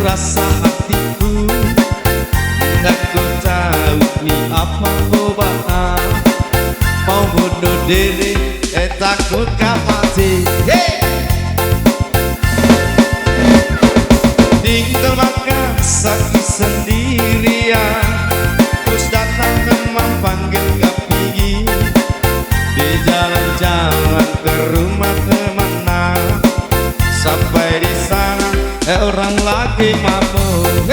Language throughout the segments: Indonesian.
rasa hatiku. Aku tahu ni apa obat mau bunuh diri, takut kau mati. Tinggal makan sakit sendirian, terus datang teman panggil kau pergi. Di jalan-jalan ke rumah teman, sampai di sana orang lagi mabuk.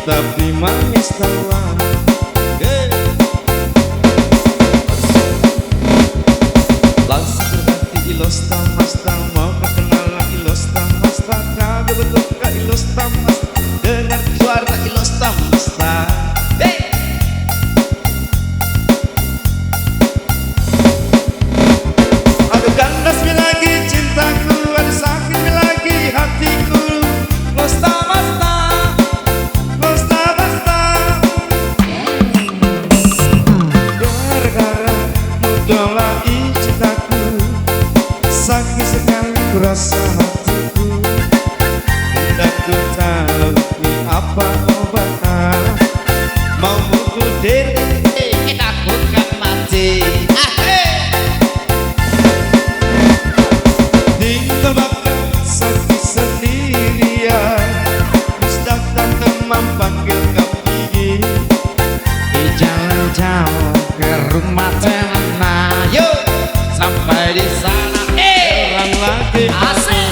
Tapi manis tawa, langsung berhati ilos tamas mau kenal lagi ilos tamas kagak betul kak ilos tamas, dengar suara ilos tamas. Aduh kandas lagi cintaku, aduh sakit lagi hatiku, los tamas. Sakit sekali ku rasa hatiku, hendak ku tahu ni apa obat mau bunuh diri, takut kau mati. Tinggal makan sakit sendirian, terus datang teman panggil kau pergi. Di jalan-jalan ke rumah teman, yuk sampai di sana lagi asik.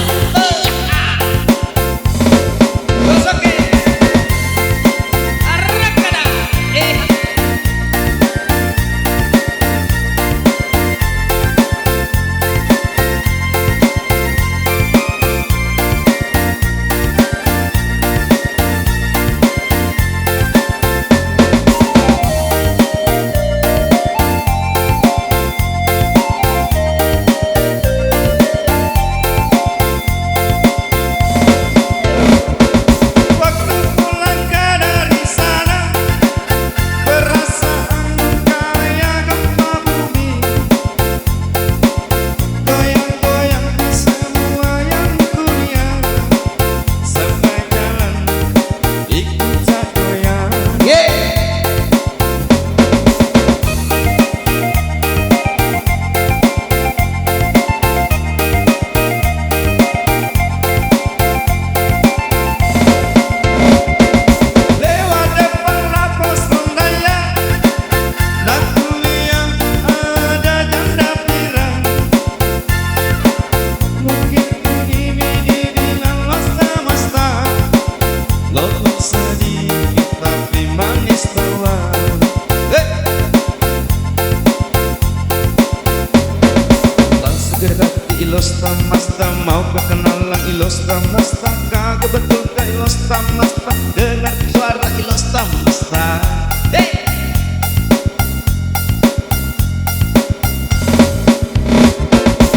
Ilos tamas mau kenalan ilos tamas kagak betul kak ilos tamas dengar suara ilos tamas.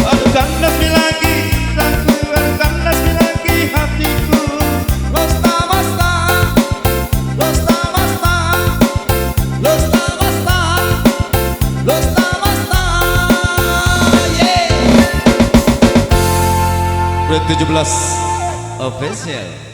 Aduh kandas lagi cintaku, aduh kandas lagi hatiku, los tamas los tamas los tamas los tamas. 2017 official.